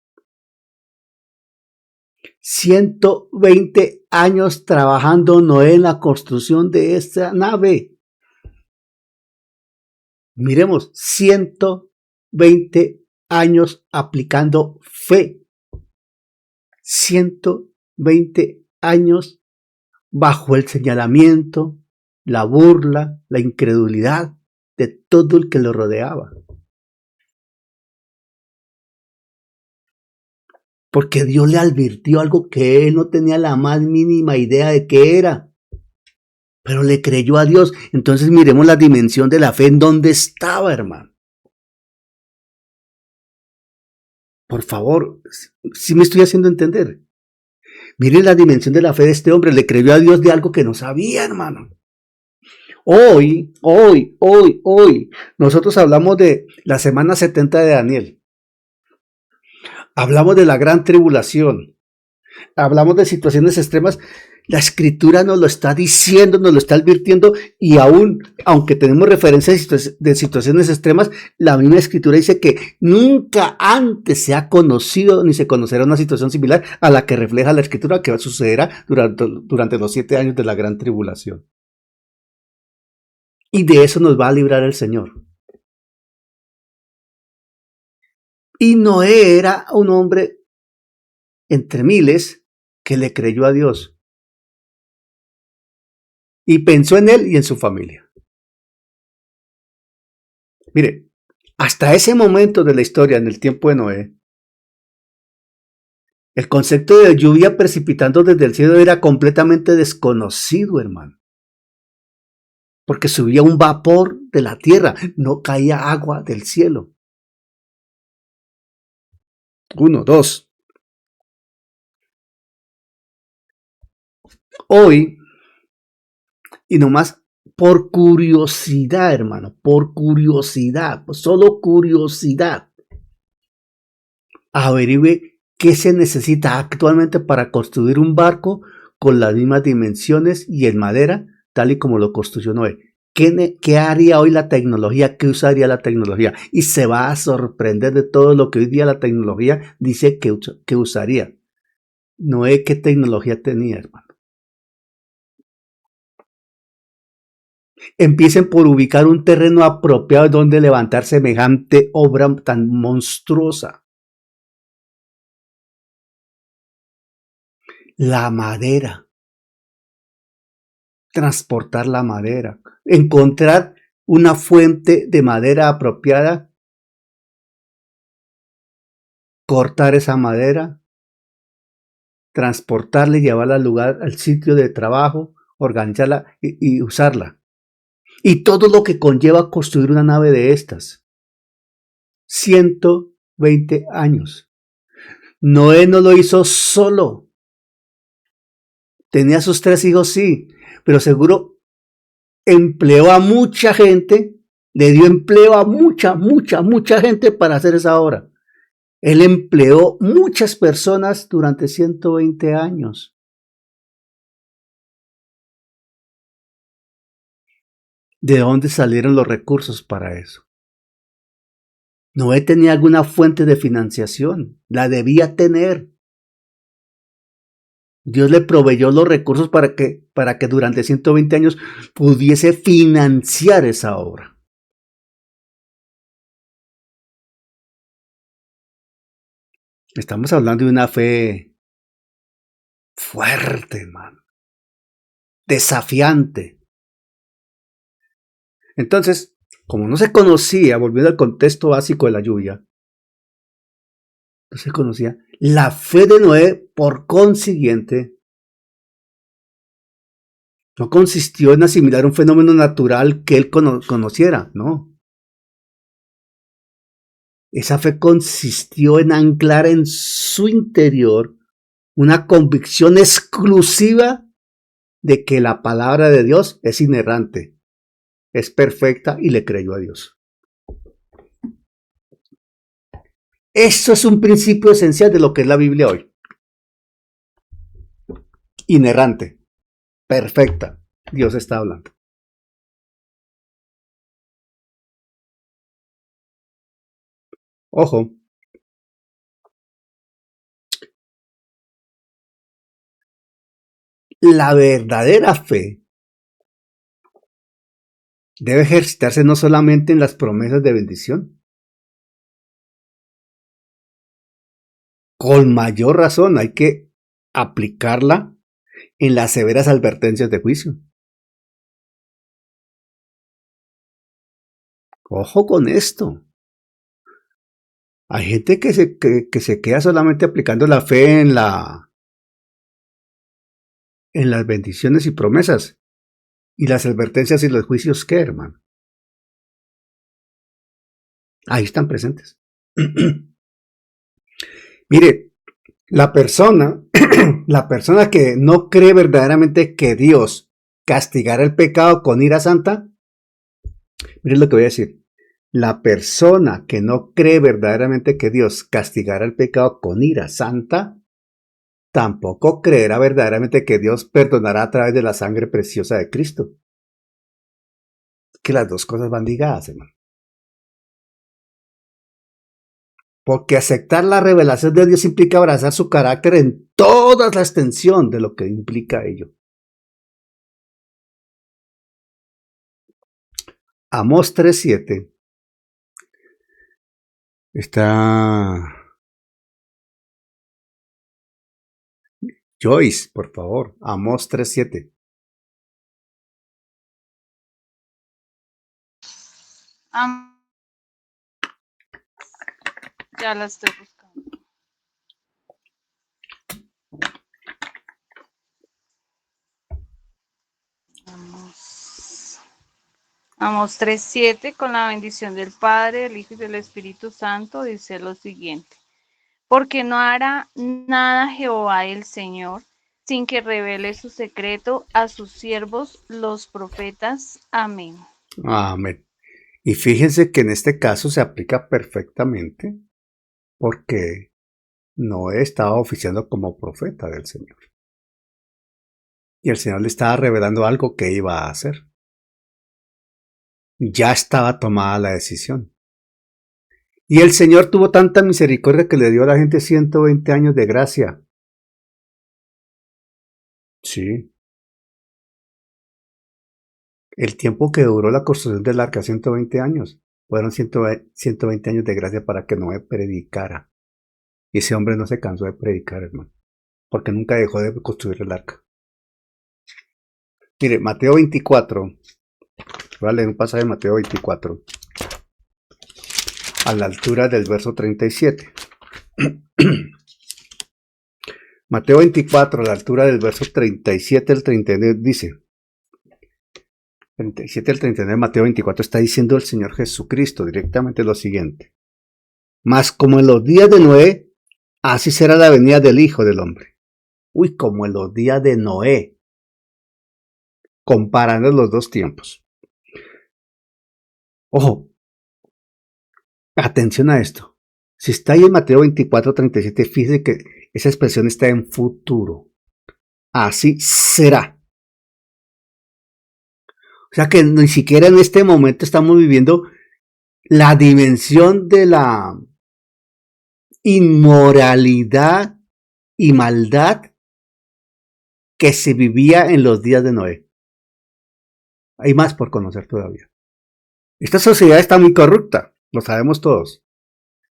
120 años trabajando Noé en la construcción de esta nave. Miremos, 120 años aplicando fe. 120 años bajo el señalamiento, la burla, la incredulidad de todo el que lo rodeaba. Porque Dios le advirtió algo que él no tenía la más mínima idea de qué era. Pero le creyó a Dios. Entonces miremos la dimensión de la fe en dónde estaba, hermano. Por favor, si me estoy haciendo entender. Miren la dimensión de la fe de este hombre. Le creyó a Dios de algo que no sabía, hermano. Hoy, nosotros hablamos de la semana 70 de Daniel. Hablamos de la gran tribulación. Hablamos de situaciones extremas. La escritura nos lo está diciendo, nos lo está advirtiendo y aún, aunque tenemos referencias de situaciones extremas, la misma escritura dice que nunca antes se ha conocido ni se conocerá una situación similar a la que refleja la escritura que sucederá durante los 7 años de la gran tribulación. Y de eso nos va a librar el Señor. Y Noé era un hombre entre miles que le creyó a Dios. Y pensó en él y en su familia. Mire, hasta ese momento de la historia, en el tiempo de Noé, el concepto de lluvia precipitando desde el cielo era completamente desconocido, hermano. Porque subía un vapor de la tierra, no caía agua del cielo. 1, 2. Hoy, y nomás por curiosidad, hermano, por curiosidad, solo curiosidad, averigüe qué se necesita actualmente para construir un barco con las mismas dimensiones y en madera, tal y como lo construyó Noé. ¿Qué haría hoy la tecnología? ¿Qué usaría la tecnología? Y se va a sorprender de todo lo que hoy día la tecnología dice que usaría. Noé, ¿qué tecnología tenía, hermano? Empiecen por ubicar un terreno apropiado donde levantar semejante obra tan monstruosa. la madera, transportar la madera, encontrar una fuente de madera apropiada, cortar esa madera, transportarla y llevarla al lugar, al sitio de trabajo, organizarla y usarla. Y todo lo que conlleva construir una nave de estas. 120 años. Noé no lo hizo solo. Tenía sus 3 hijos, sí, pero seguro empleó a mucha gente, le dio empleo a mucha gente para hacer esa obra. Él empleó muchas personas durante 120 años. ¿De dónde salieron los recursos para eso? Noé tenía alguna fuente de financiación, la debía tener. Dios le proveyó los recursos para que durante 120 años pudiese financiar esa obra. Estamos hablando de una fe fuerte, hermano. Desafiante. Entonces, como no se conocía, volviendo al contexto básico de la lluvia, no se conocía, la fe de Noé, por consiguiente, no consistió en asimilar un fenómeno natural que él conociera, no. Esa fe consistió en anclar en su interior una convicción exclusiva de que la palabra de Dios es inerrante, es perfecta y le creyó a Dios. Eso es un principio esencial de lo que es la Biblia hoy. Inerrante, perfecta, Dios está hablando. Ojo, la verdadera fe debe ejercitarse no solamente en las promesas de bendición. Con mayor razón hay que aplicarla en las severas advertencias de juicio. Ojo con esto. Hay gente que se queda solamente aplicando la fe en las bendiciones y promesas. ¿Y las advertencias y los juicios qué, hermano? Ahí están presentes. Mire, la persona que no cree verdaderamente que Dios castigará el pecado con ira santa, mire lo que voy a decir. La persona que no cree verdaderamente que Dios castigará el pecado con ira santa, tampoco creerá verdaderamente que Dios perdonará a través de la sangre preciosa de Cristo. Que las dos cosas van ligadas, hermano. Porque aceptar la revelación de Dios implica abrazar su carácter en toda la extensión de lo que implica ello. Amós 3:7 está... Joyce, por favor, Amós 3:7.
Ya la estoy buscando. Amós 3:7, con la bendición del Padre, del Hijo y del Espíritu Santo, dice lo siguiente. Porque no hará nada Jehová el Señor sin que revele su secreto a sus siervos los profetas. Amén.
Amén. Y fíjense que en este caso se aplica perfectamente porque Noé estaba oficiando como profeta del Señor. Y el Señor le estaba revelando algo que iba a hacer. Ya estaba tomada la decisión. Y el Señor tuvo tanta misericordia que le dio a la gente 120 años de gracia. Sí. El tiempo que duró la construcción del arca, 120 años, fueron 120 años de gracia para que Noé predicara. Y ese hombre no se cansó de predicar, hermano. porque nunca dejó de construir el arca. Mire, Mateo 24, voy a leer un pasaje de Mateo 24, a la altura del verso 37. Mateo 24, a la altura del verso 37 al 39, dice, 37 al 39 de Mateo 24, está diciendo el Señor Jesucristo directamente lo siguiente. Mas como en los días de Noé, así será la venida del Hijo del Hombre. Uy, como en los días de Noé. Comparando los dos tiempos. Ojo, atención a esto. Si está ahí en Mateo 24, 37, fíjese que esa expresión está en futuro. Así será. O sea que ni siquiera en este momento estamos viviendo la dimensión de la inmoralidad y maldad que se vivía en los días de Noé. Hay más por conocer todavía. Esta sociedad está muy corrupta, lo sabemos todos,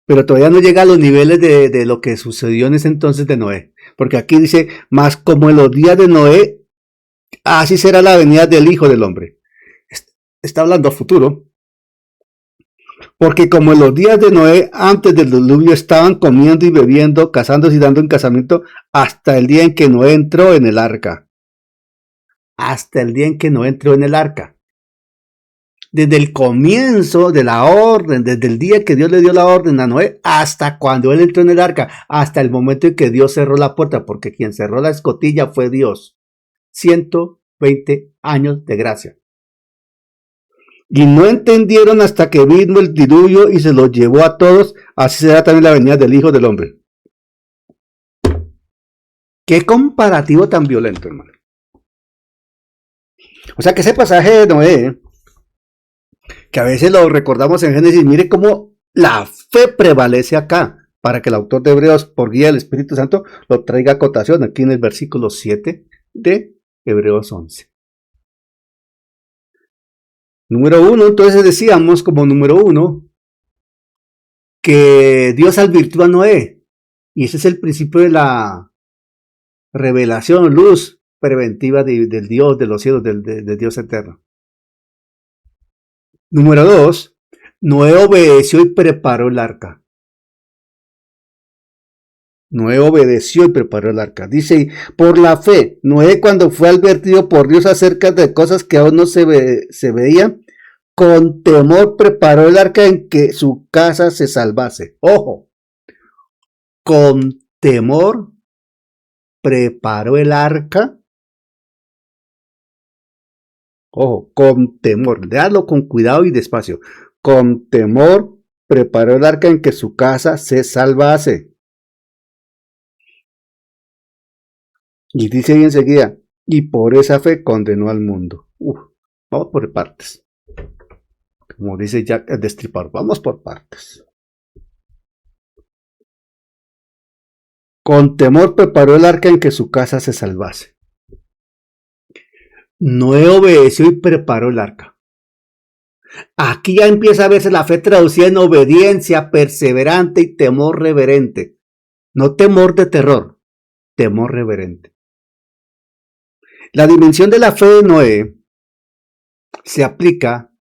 pero todavía no llega a los niveles de lo que sucedió en ese entonces de Noé, porque aquí dice, más como en los días de Noé, así será la venida del Hijo del Hombre. Está hablando a futuro, porque como en los días de Noé, antes del diluvio, estaban comiendo y bebiendo, casándose y dando en casamiento, hasta el día en que Noé entró en el arca. Hasta el día en que Noé entró en el arca. Desde el comienzo de la orden, desde el día que Dios le dio la orden a Noé, hasta cuando él entró en el arca, hasta el momento en que Dios cerró la puerta, porque quien cerró la escotilla fue Dios. 120 años de gracia. Y no entendieron hasta que vino el diluvio y se los llevó a todos, así será también la venida del Hijo del Hombre. Qué comparativo tan violento, hermano. O sea que ese pasaje de Noé, que a veces lo recordamos en Génesis, mire cómo la fe prevalece acá, para que el autor de Hebreos, por guía del Espíritu Santo, lo traiga a cotación aquí en el versículo 7 de Hebreos 11. Número 1, entonces decíamos como número 1, que Dios advirtió a Noé, y ese es el principio de la revelación, luz preventiva del Dios de los cielos, del Dios eterno. Número 2, Noé obedeció y preparó el arca. Noé obedeció y preparó el arca. Dice, por la fe, Noé cuando fue advertido por Dios acerca de cosas que aún no se veían, con temor preparó el arca en que su casa se salvase. Ojo, con temor preparó el arca. Ojo, con temor, léalo con cuidado y despacio. Con temor preparó el arca en que su casa se salvase. Y dice ahí enseguida, y por esa fe condenó al mundo. Vamos por partes. Como dice Jack el Destripador, vamos por partes. Con temor preparó el arca en que su casa se salvase. Noé obedeció y preparó el arca. Aquí ya empieza a verse la fe traducida en obediencia perseverante y temor reverente. No temor de terror, temor reverente. La dimensión de la fe de Noé se aplica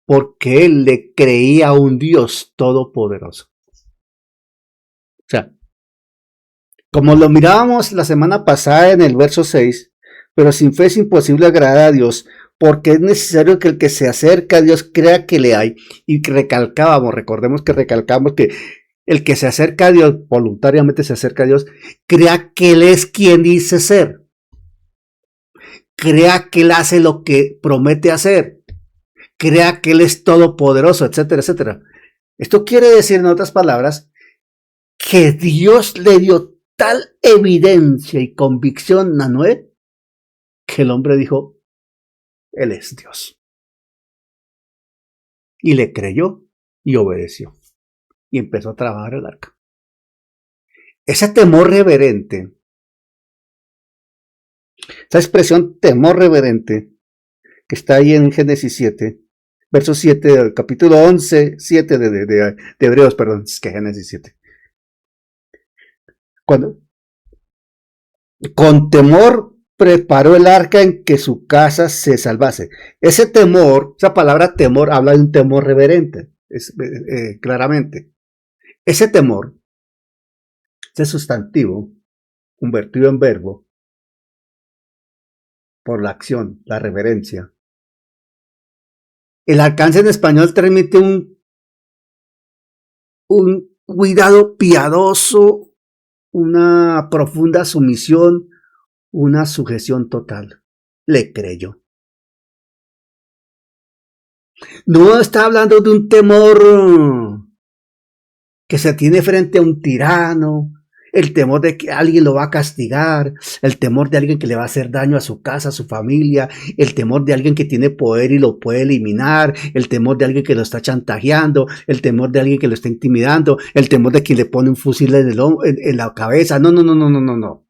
porque él le creía a un Dios todopoderoso. O sea, como lo mirábamos la semana pasada en el verso 6, pero sin fe es imposible agradar a Dios, porque es necesario que el que se acerca a Dios crea que le hay. Y recordemos que recalcamos que el que se acerca a Dios, voluntariamente se acerca a Dios, crea que Él es quien dice ser. Crea que Él hace lo que promete hacer. Crea que Él es todopoderoso, etcétera, etcétera. Esto quiere decir, en otras palabras, que Dios le dio tal evidencia y convicción a Noé, que el hombre dijo, Él es Dios. Y le creyó y obedeció. Y empezó a trabajar el arca. Ese temor reverente, esa expresión temor reverente, que está ahí en Génesis 7, verso 7 del capítulo 11, 7 de Hebreos, perdón, es que Génesis 7. Cuando, con temor preparó el arca en que su casa se salvase. Ese temor, esa palabra temor habla de un temor reverente, claramente. Ese temor, ese sustantivo, convertido en verbo, por la acción, la reverencia. El alcance en español transmite un cuidado piadoso, una profunda sumisión, una sujeción total. Le creyó. No está hablando de un temor que se tiene frente a un tirano, el temor de que alguien lo va a castigar, el temor de alguien que le va a hacer daño a su casa, a su familia, el temor de alguien que tiene poder y lo puede eliminar, el temor de alguien que lo está chantajeando, el temor de alguien que lo está intimidando, el temor de quien le pone un fusil en la cabeza. No, no, no, no, no, no, no.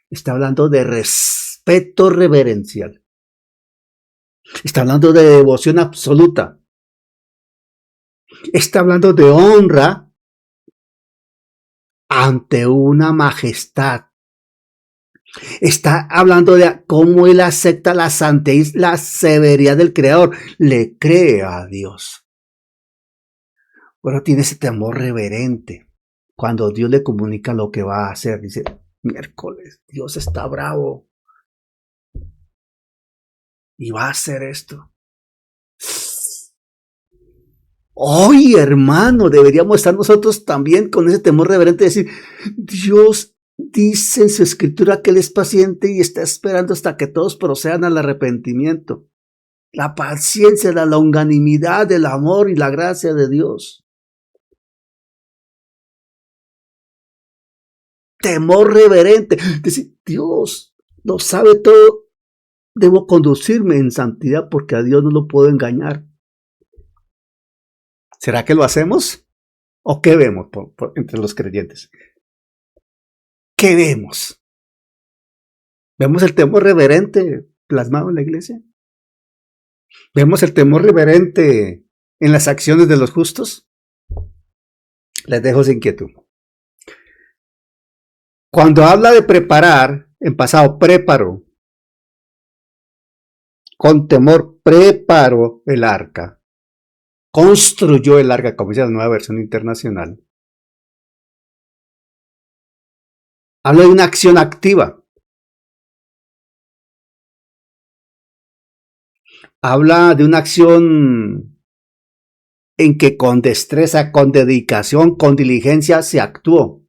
Está hablando de respeto reverencial. Está hablando de devoción absoluta. Está hablando de honra ante una majestad. Está hablando de cómo él acepta la santidad, la severidad del Creador. Le cree a Dios. Bueno, tiene ese temor reverente. Cuando Dios le comunica lo que va a hacer, dice, miércoles, Dios está bravo. Y va a hacer esto. Hoy, hermano, deberíamos estar nosotros también con ese temor reverente de decir, Dios dice en su escritura que Él es paciente y está esperando hasta que todos procedan al arrepentimiento. La paciencia, la longanimidad, el amor y la gracia de Dios. Temor reverente. Decir, Dios lo sabe todo. Debo conducirme en santidad porque a Dios no lo puedo engañar. ¿Será que lo hacemos? ¿O qué vemos entre los creyentes? ¿Qué vemos? ¿Vemos el temor reverente plasmado en la iglesia? ¿Vemos el temor reverente en las acciones de los justos? Les dejo esa inquietud. Cuando habla de preparar, en pasado, preparó. Con temor preparó el arca. Construyó el arca, como dice la Nueva Versión Internacional. Habla de una acción activa. Habla de una acción en que con destreza, con dedicación, con diligencia se actuó.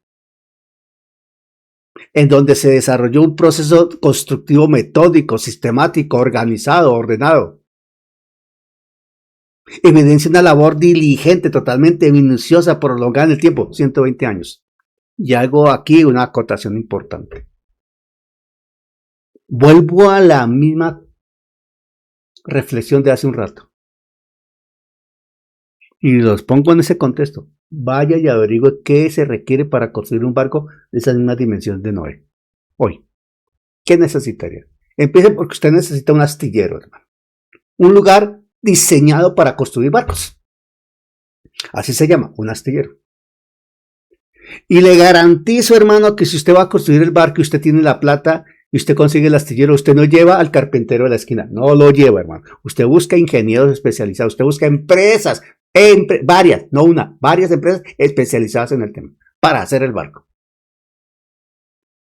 En donde se desarrolló un proceso constructivo metódico, sistemático, organizado, ordenado. Evidencia una labor diligente, totalmente minuciosa, prolongada en el tiempo, 120 años. Y hago aquí una acotación importante. Vuelvo a la misma reflexión de hace un rato. Y los pongo en ese contexto. Vaya y averigüe qué se requiere para construir un barco de esas mismas dimensiones de Noé. Hoy, ¿qué necesitaría? Empiece porque usted necesita un astillero, hermano. Un lugar diseñado para construir barcos. Así se llama, un astillero. Y le garantizo, hermano, que si usted va a construir el barco y usted tiene la plata y usted consigue el astillero, usted no lleva al carpintero de la esquina. No lo lleva, hermano. Usted busca ingenieros especializados, usted busca empresas, varias, no una, varias empresas especializadas en el tema para hacer el barco.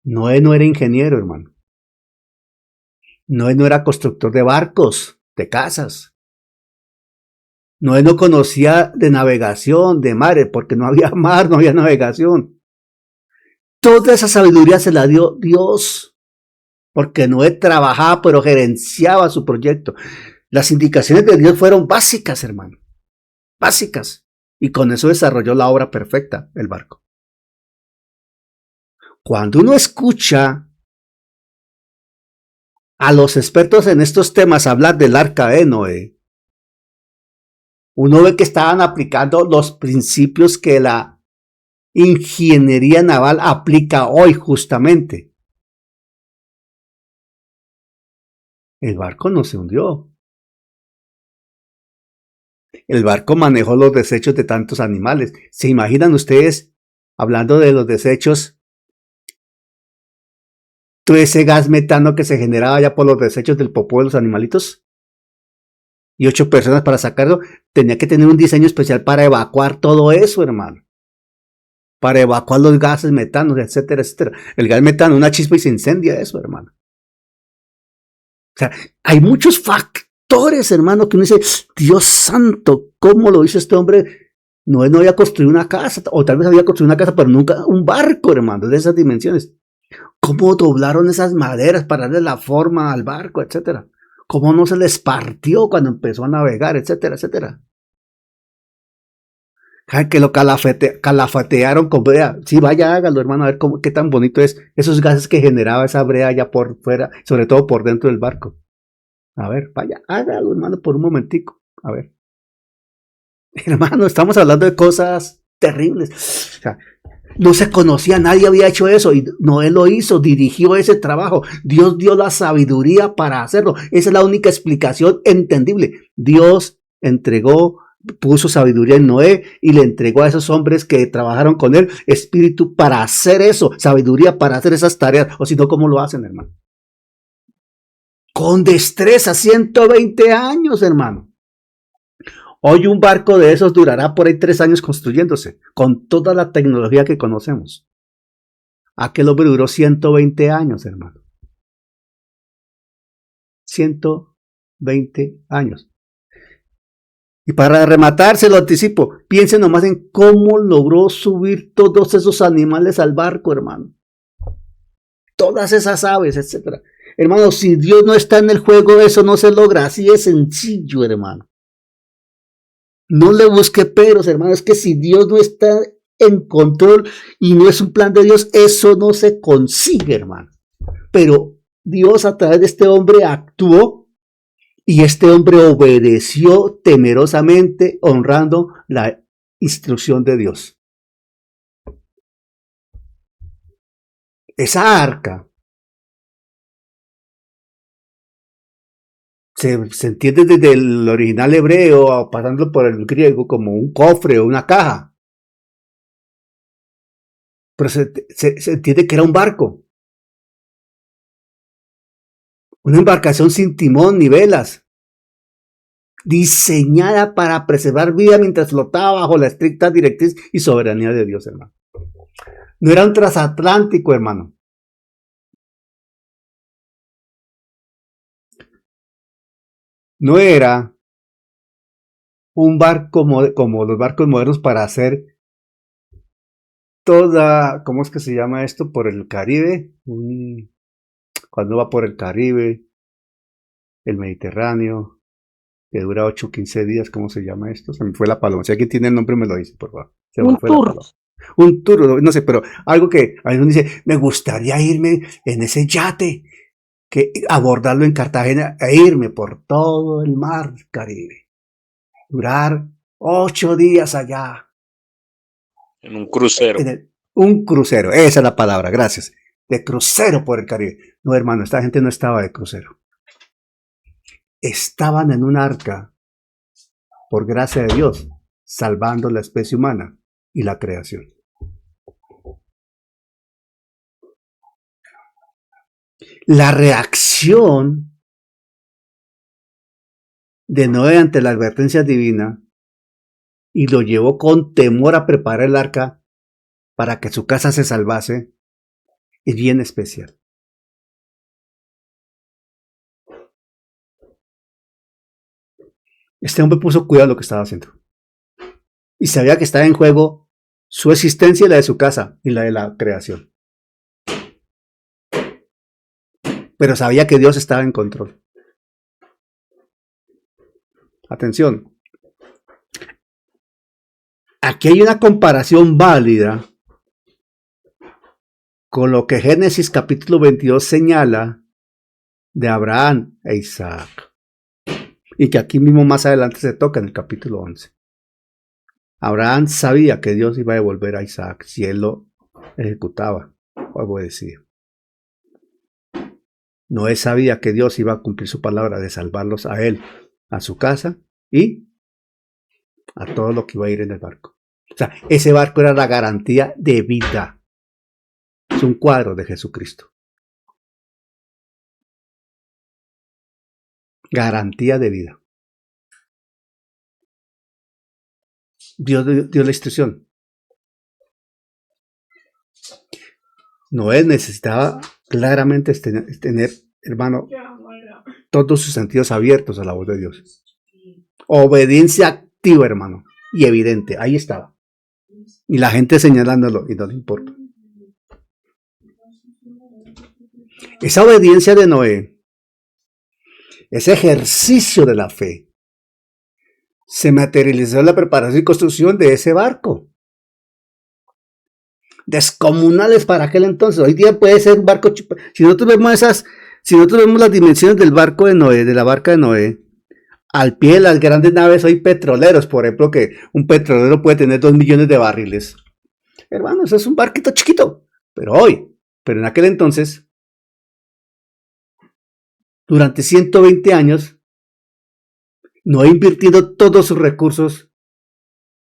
Noé no era ingeniero, hermano. Noé no era constructor de barcos, de casas. Noé no conocía de navegación, de mares, porque no había mar, no había navegación. Toda esa sabiduría se la dio Dios, porque Noé trabajaba, pero gerenciaba su proyecto. Las indicaciones de Dios fueron básicas, hermano. Básicas. Y con eso desarrolló la obra perfecta, el barco. Cuando uno escucha a los expertos en estos temas hablar del arca de Noé, uno ve que estaban aplicando los principios que la ingeniería naval aplica hoy justamente. El barco no se hundió. El barco manejó los desechos de tantos animales. ¿Se imaginan ustedes, hablando de los desechos, todo ese gas metano que se generaba ya por los desechos del popó de los animalitos. Y 8 personas para sacarlo, tenía que tener un diseño especial para evacuar todo eso, hermano. Para evacuar los gases metanos, etcétera, etcétera. El gas metano, una chispa y se incendia eso, hermano. O sea, hay muchos factores, hermano, que uno dice, Dios santo, ¿cómo lo hizo este hombre? No había construido una casa, o tal vez había construido una casa, pero nunca un barco, hermano, de esas dimensiones. ¿Cómo doblaron esas maderas para darle la forma al barco, etcétera? ¿Cómo no se les partió cuando empezó a navegar, etcétera, etcétera? Que lo calafatearon con brea. Sí, vaya, hágalo, hermano, a ver qué tan bonito es. Esos gases que generaba esa brea allá por fuera, sobre todo por dentro del barco. A ver, vaya, hágalo, hermano, por un momentico. A ver. Hermano, estamos hablando de cosas terribles. O sea, no se conocía, nadie había hecho eso y Noé lo hizo, dirigió ese trabajo. Dios dio la sabiduría para hacerlo. Esa es la única explicación entendible. Dios puso sabiduría en Noé y le entregó a esos hombres que trabajaron con él espíritu para hacer eso, sabiduría para hacer esas tareas. O si no, ¿cómo lo hacen, hermano? Con destreza, 120 años, hermano. Hoy un barco de esos durará por ahí 3 años construyéndose, con toda la tecnología que conocemos. Aquel hombre duró 120 años, hermano. 120 años. Y para rematar, se lo anticipo, piensen nomás en cómo logró subir todos esos animales al barco, hermano. Todas esas aves, etc. Hermano, si Dios no está en el juego, eso no se logra. Así es sencillo, hermano. No le busque peros, hermano. Es que si Dios no está en control y no es un plan de Dios, eso no se consigue, hermano. Pero Dios a través de este hombre actuó y este hombre obedeció temerosamente, honrando la instrucción de Dios. Esa arca se entiende desde el original hebreo, pasando por el griego, como un cofre o una caja. Pero se entiende que era un barco. Una embarcación sin timón ni velas, diseñada para preservar vida mientras flotaba bajo la estricta directriz y soberanía de Dios, hermano. No era un transatlántico, hermano. No era un barco como los barcos modernos para hacer toda, ¿cómo es que se llama esto? Por el Caribe. Cuando va por el Caribe, el Mediterráneo, que dura 8 o 15 días, ¿cómo se llama esto? Se me fue la paloma. Si alguien tiene el nombre, me lo dice, por favor.
Un tour.
Un tour, no sé, pero algo que a uno dice, me gustaría irme en ese yate, que abordarlo en Cartagena e irme por todo el mar Caribe. Durar 8 días allá.
En un crucero.
Un crucero, esa es la palabra, gracias. De crucero por el Caribe. No, hermano, esta gente no estaba de crucero. Estaban en un arca, por gracia de Dios, salvando la especie humana y la creación. La reacción de Noé ante la advertencia divina y lo llevó con temor a preparar el arca para que su casa se salvase es bien especial. Este hombre puso cuidado a lo que estaba haciendo y sabía que estaba en juego su existencia y la de su casa y la de la creación. Pero sabía que Dios estaba en control. Atención. Aquí hay una comparación válida con lo que Génesis capítulo 22 señala de Abraham e Isaac. Y que aquí mismo más adelante se toca en el capítulo 11. Abraham sabía que Dios iba a devolver a Isaac si él lo ejecutaba o obedecía. Noé sabía que Dios iba a cumplir su palabra de salvarlos a él, a su casa y a todo lo que iba a ir en el barco. O sea, ese barco era la garantía de vida. Es un cuadro de Jesucristo. garantía de vida. Dios dio la instrucción. Noé necesitaba claramente tener, hermano, todos sus sentidos abiertos a la voz de Dios. Obediencia activa, hermano, y evidente. Ahí estaba. Y la gente señalándolo y no le importa. Esa obediencia de Noé, ese ejercicio de la fe, se materializó en la preparación y construcción de ese barco. Descomunales para aquel entonces. Hoy día puede ser un barco. Si nosotros vemos las dimensiones del barco de Noé, de la barca de Noé, al pie de las grandes naves hoy petroleros, por ejemplo, que un petrolero puede tener 2 millones de barriles. Hermano, eso es un barquito chiquito. Pero en aquel entonces, durante 120 años, Noé ha invertido todos sus recursos,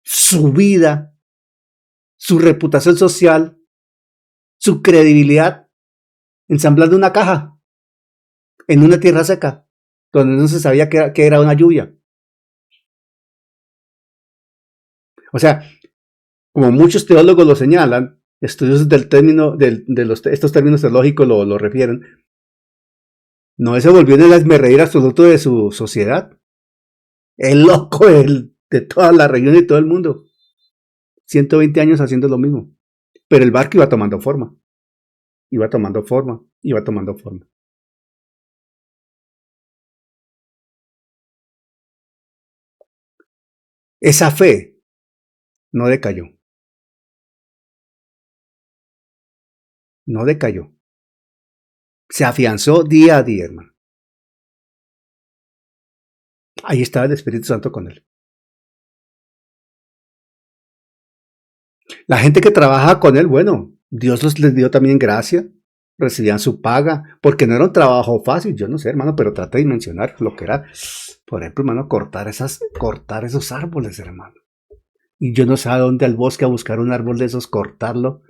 su vida, su reputación social, su credibilidad, ensamblando una caja en una tierra seca, donde no se sabía que era una lluvia. O sea, como muchos teólogos lo señalan, estudios del término, estos términos teológicos lo refieren, Noé se volvió en el hazmerreír absoluto de su sociedad, el loco de toda la región y todo el mundo. 120 años haciendo lo mismo. Pero el barco iba tomando forma. Iba tomando forma. Esa fe no decayó. No decayó. Se afianzó día a día, hermano. Ahí estaba el Espíritu Santo con él. La gente que trabaja con él, bueno, Dios les dio también gracia, recibían su paga, porque no era un trabajo fácil, yo no sé, hermano, pero trata de mencionar lo que era, por ejemplo, hermano, cortar esos árboles, hermano. Y yo no sé a dónde al bosque a buscar un árbol de esos, cortarlo,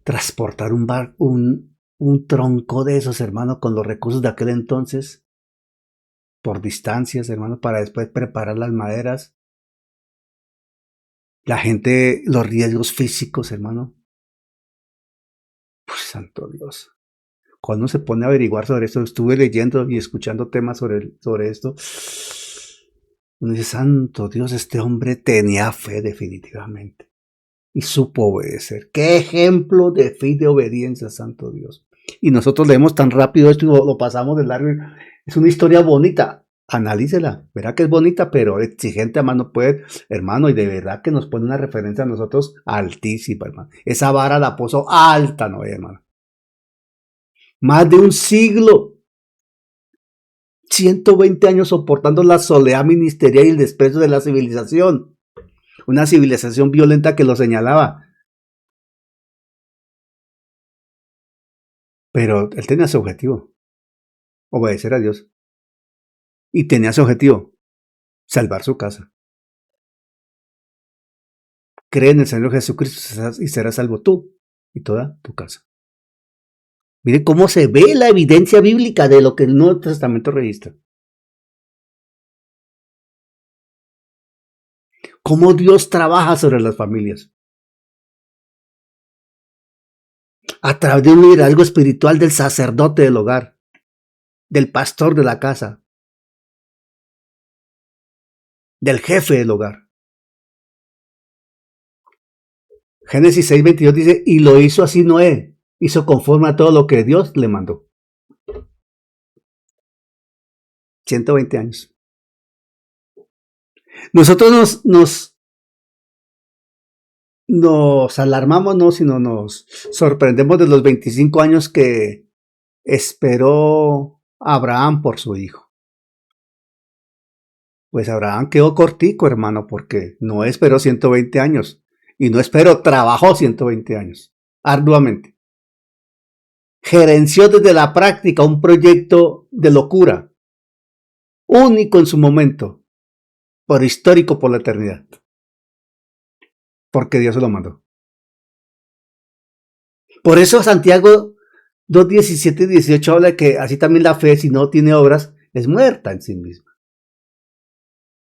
transportar un tronco de esos, hermano, con los recursos de aquel entonces, por distancias, hermano, para después preparar las maderas. La gente, los riesgos físicos, hermano. Pues, santo Dios. Cuando se pone a averiguar sobre esto, estuve leyendo y escuchando temas sobre esto. Uno dice, santo Dios, este hombre tenía fe definitivamente. Y supo obedecer. ¡Qué ejemplo de fe y de obediencia, santo Dios! Y nosotros leemos tan rápido esto y lo pasamos de largo. Es una historia bonita. Analícela, verá que es bonita, pero exigente a mano puede, hermano, y de verdad que nos pone una referencia a nosotros altísima, hermano. Esa vara la puso alta, ¿no, hermano? Más de un siglo, 120 años soportando la soledad ministerial y el desprecio de la civilización. Una civilización violenta que lo señalaba. Pero él tenía su objetivo, obedecer a Dios. Y tenía su objetivo, salvar su casa. Cree en el Señor Jesucristo y serás salvo tú y toda tu casa. Miren cómo se ve la evidencia bíblica de lo que el Nuevo Testamento registra. Cómo Dios trabaja sobre las familias. A través de un liderazgo espiritual del sacerdote del hogar, del pastor de la casa, del jefe del hogar. Génesis 6:22 dice, y lo hizo así Noé, hizo conforme a todo lo que Dios le mandó. 120 años. Nosotros nos alarmamos, no, sino nos sorprendemos de los 25 años que esperó Abraham por su hijo. Pues Abraham quedó cortico, hermano, porque no esperó 120 años. Y no esperó, trabajó 120 años, arduamente. Gerenció desde la práctica un proyecto de locura, único en su momento, por histórico por la eternidad. Porque Dios se lo mandó. Por eso Santiago 2:17 y 18 habla de que así también la fe, si no tiene obras, es muerta en sí misma.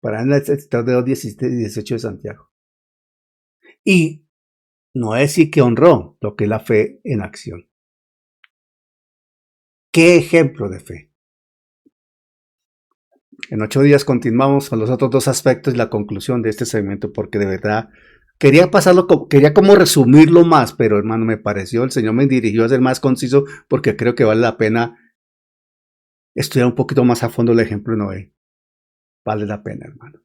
Para el sector de 18 de Santiago. Y Noé sí que honró lo que es la fe en acción. ¿Qué ejemplo de fe? En 8 días continuamos con los otros 2 aspectos y la conclusión de este segmento, porque de verdad quería como resumirlo más, pero hermano, me pareció, el Señor me dirigió a ser más conciso porque creo que vale la pena estudiar un poquito más a fondo el ejemplo de Noé. Vale la pena, hermano.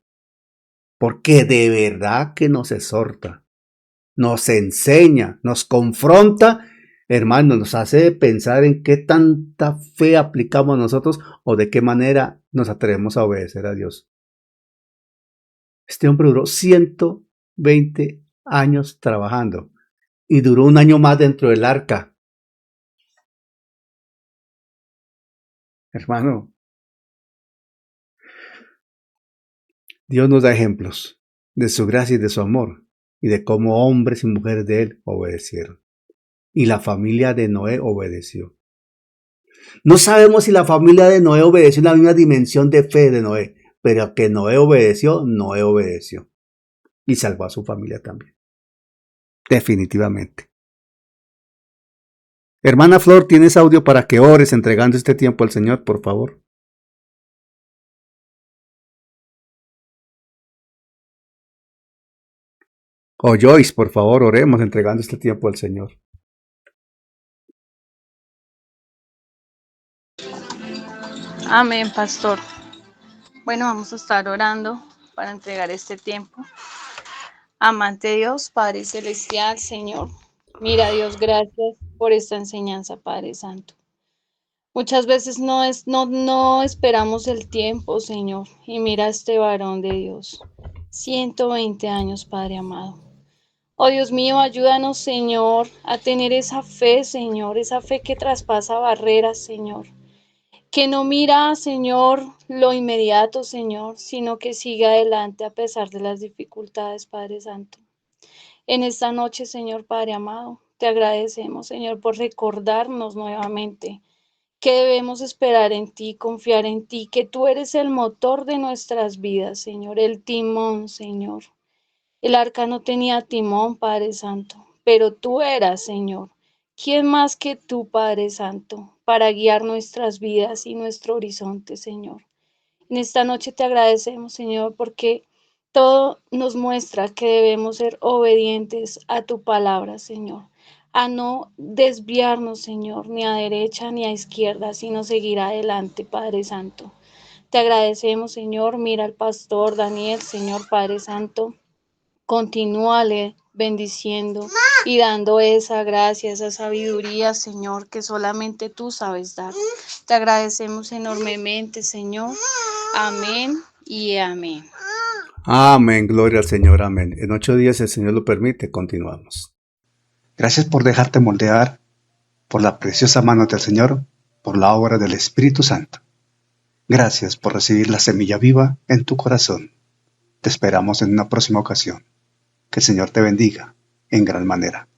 Porque de verdad que nos exhorta, nos enseña, nos confronta, hermano, nos hace pensar en qué tanta fe aplicamos nosotros o de qué manera nos atrevemos a obedecer a Dios. Este hombre duró 120 años trabajando y duró un año más dentro del arca. Hermano, Dios nos da ejemplos de su gracia y de su amor y de cómo hombres y mujeres de él obedecieron. Y la familia de Noé obedeció. No sabemos si la familia de Noé obedeció en la misma dimensión de fe de Noé, pero que Noé obedeció. Y salvó a su familia también. Definitivamente. Hermana Flor, ¿tienes audio para que ores entregando este tiempo al Señor, por favor? O Joyce, por favor, oremos entregando este tiempo al Señor.
Amén, pastor. Bueno, vamos a estar orando para entregar este tiempo. Amante Dios, Padre Celestial, Señor. Mira, Dios, gracias por esta enseñanza, Padre Santo. Muchas veces no esperamos el tiempo, Señor. Y mira a este varón de Dios. 120 años, Padre amado. Oh Dios mío, ayúdanos, Señor, a tener esa fe, Señor, esa fe que traspasa barreras, Señor. Que no mira, Señor, lo inmediato, Señor, sino que sigue adelante a pesar de las dificultades, Padre Santo. En esta noche, Señor Padre amado, te agradecemos, Señor, por recordarnos nuevamente que debemos esperar en ti, confiar en ti, que tú eres el motor de nuestras vidas, Señor, el timón, Señor. El arca no tenía timón, Padre Santo, pero tú eras, Señor. ¿Quién más que tú, Padre Santo, para guiar nuestras vidas y nuestro horizonte, Señor? En esta noche te agradecemos, Señor, porque todo nos muestra que debemos ser obedientes a tu palabra, Señor. A no desviarnos, Señor, ni a derecha ni a izquierda, sino seguir adelante, Padre Santo. Te agradecemos, Señor. Mira al pastor Daniel, Señor Padre Santo. Continúale bendiciendo y dando esa gracia, esa sabiduría, Señor, que solamente tú sabes dar. Te agradecemos enormemente, Señor. Amén y amén.
Amén, gloria al Señor, amén. En 8 días, si el Señor lo permite, continuamos.
Gracias por dejarte moldear por la preciosa mano del Señor, por la obra del Espíritu Santo. Gracias por recibir la semilla viva en tu corazón. Te esperamos en una próxima ocasión. Que el Señor te bendiga en gran manera.